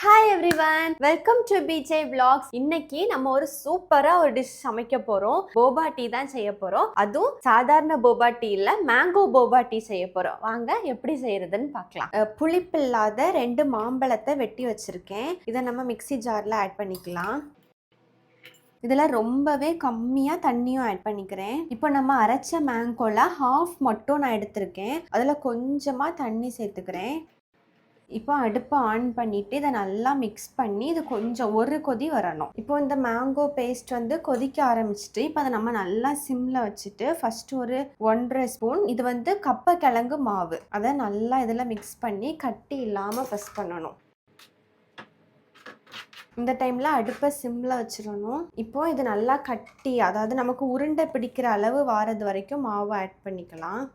Hi everyone, welcome to BJ vlogs. இன்னைக்கு நம்ம ஒரு சூப்பரா ஒரு டிஷ் சமைக்க போறோம். போபா டீ தான் செய்ய போறோம். அதுவும் சாதாரண போபா டீ இல்ல, மேங்கோ போபா டீ செய்ய போறோம். வாங்க எப்படி செய்யறதுன்னு பார்க்கலாம். புளிப்பில்லாத 2 மாம்பழத்தை வெட்டி வச்சிருக்கேன். இதை நம்ம மிக்ஸி ஜார்ல ஆட் பண்ணிக்கலாம். இதில் ரொம்பவே கம்மியாக தண்ணியும் ஆட் பண்ணிக்கிறேன். இப்போ நம்ம அரைச்ச மேங்கோல ஹாஃப் மட்டும் நான் எடுத்திருக்கேன். அதில் கொஞ்சமாக தண்ணி சேர்த்துக்கிறேன். இப்போ அடுப்பை ஆன் பண்ணிவிட்டு இதை நல்லா மிக்ஸ் பண்ணி இது கொஞ்சம் ஒரு கொதி வரணும். இப்போ இந்த மேங்கோ பேஸ்ட் கொதிக்க ஆரம்பிச்சிட்டு இப்போ அதை நம்ம நல்லா சிம்மில் வச்சுட்டு ஃபஸ்ட்டு ஒரு 1.5 ஸ்பூன் இது கப்பக்கிழங்கு மாவு அதை நல்லா இதில் மிக்ஸ் பண்ணி கட்டி இல்லாமல் ப்ரெஸ் பண்ணணும். இந்த டைமில் அடுப்பை சிம்மில் வச்சிடணும். இப்போது இது நல்லா கட்டி, அதாவது நமக்கு உருண்டை பிடிக்கிற அளவு வாரது வரைக்கும் மாவு ஆட் பண்ணிக்கலாம்.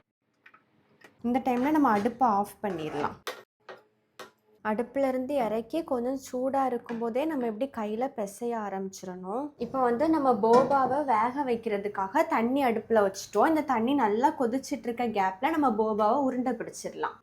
இந்த டைமில் நம்ம அடுப்பை ஆஃப் பண்ணிடலாம். அடுப்புலேருந்து இறக்கி கொஞ்சம் சூடாக இருக்கும்போதே நம்ம எப்படி கையில் பிசைய ஆரம்பிச்சிடணும். இப்போ நம்ம போபாவை வேக வைக்கிறதுக்காக தண்ணி அடுப்பில் வச்சுட்டோம். இந்த தண்ணி நல்லா கொதிச்சிட்ருக்க கேப்பில் நம்ம போபாவை உருண்டை பிடிச்சிடலாம்.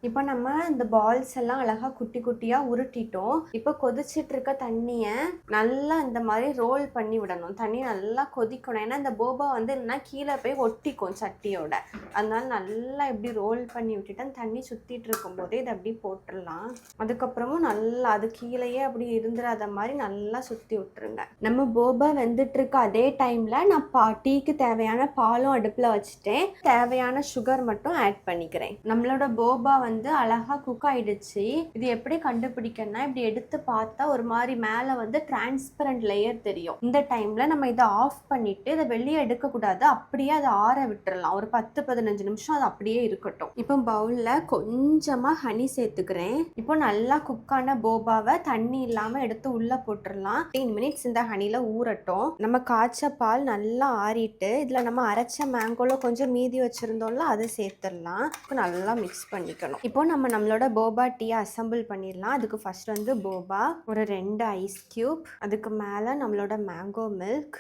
இப்போ நம்ம இந்த பால்ஸ் எல்லாம் அழகாக குட்டி குட்டியாக உருட்டிட்டோம். இப்போ கொதிச்சிட்டு இருக்க தண்ணியை நல்லா இந்த மாதிரி ரோல் பண்ணி விடணும். தண்ணி நல்லா கொதிக்கணும். ஏன்னா இந்த போபா இல்லைன்னா கீழே போய் ஒட்டிக்கும் சட்டியோட. அதனால நல்லா இப்படி ரோல் பண்ணி விட்டுட்டு தண்ணி சுற்றிட்டு இருக்கும்போதே இதை அப்படி போட்டுடலாம். அதுக்கப்புறமும் நல்லா அது கீழேயே அப்படி இருந்துடாத மாதிரி நல்லா சுற்றி விட்டுருங்க. நம்ம போபா வெந்துட்டு இருக்க அதே டைமில் நான் டீக்கு தேவையான பாலும் அடுப்பில் வச்சுட்டேன். தேவையான சுகர் மட்டும் ஆட் பண்ணிக்கிறேன். நம்மளோட போபா அழகா குக் ஆயிடுச்சு. இது எப்படி கண்டுபிடிக்கணும்னா இப்படி எடுத்து பார்த்தா ஒரு மாதிரி மேல டிரான்ஸ்பரண்ட் லேயர் தெரியும். இந்த டைம்ல நம்ம இதை ஆஃப் பண்ணிட்டு இதை வெளியே எடுக்க கூடாது, அப்படியே அதை ஆற விட்டுறலாம். ஒரு 10-15 நிமிஷம் அது அப்படியே இருக்கட்டும். இப்போ பவுல்ல கொஞ்சமா ஹனி சேர்த்துக்கிறேன். இப்போ நல்லா குக்கான போபாவை தண்ணி இல்லாம எடுத்து உள்ள போட்டுடலாம். 10 மினிட்ஸ் இந்த ஹனில ஊறட்டும். நம்ம காய்ச்ச பால் நல்லா ஆறிட்டு இதுல நம்ம அரைச்ச மேங்கோல கொஞ்சம் மீதி வச்சிருந்தோம்ல அதை சேர்த்துடலாம். இப்போ நல்லா மிக்ஸ் பண்ணிக்கணும். இப்போ நம்மளோட போபா டீயை அசம்பிள் பண்ணிடலாம். அதுக்கு ஃபர்ஸ்ட் போபா, ஒரு 2 ஐஸ் கியூப், அதுக்கு மேலே நம்மளோட மேங்கோ மில்க்.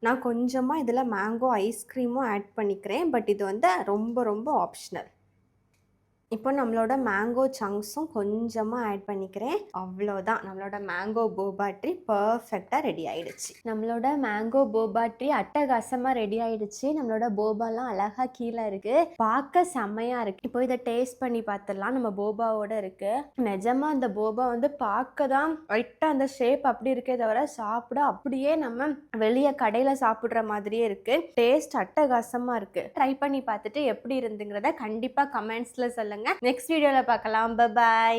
நான் கொஞ்சமாக இதில் மேங்கோ ஐஸ்கிரீமும் ஆட் பண்ணிக்கிறேன். பட் இது ரொம்ப ரொம்ப ஆப்ஷனல். இப்போ நம்மளோட மேங்கோ சங்க்ஸும் கொஞ்சமாக ஆட் பண்ணிக்கிறேன். அவ்வளோதான், நம்மளோட மேங்கோ போபா ட்ரீ பர்ஃபெக்டாக ரெடி ஆகிடுச்சு. நம்மளோட மேங்கோ போபா ட்ரீ அட்டகாசமாக ரெடி ஆகிடுச்சு. நம்மளோட போபாலாம் அழகாக கீழே இருக்குது, பார்க்க செம்மையாக இருக்குது. இப்போ இதை டேஸ்ட் பண்ணி பார்த்துடலாம். நம்ம போபாவோட இருக்குது. நிஜமாக அந்த போபா பார்க்க தான் ரைட்டாக அந்த ஷேப் அப்படி இருக்கே தவிர சாப்பிட அப்படியே நம்ம வெளியே கடையில் சாப்பிட்ற மாதிரியே இருக்குது. டேஸ்ட் அட்டகாசமாக இருக்குது. ட்ரை பண்ணி பார்த்துட்டு எப்படி இருந்துங்கிறத கண்டிப்பாக கமெண்ட்ஸில் சொல்லுங்கள். நெக்ஸ்ட் வீடியோல பார்க்கலாம். பை.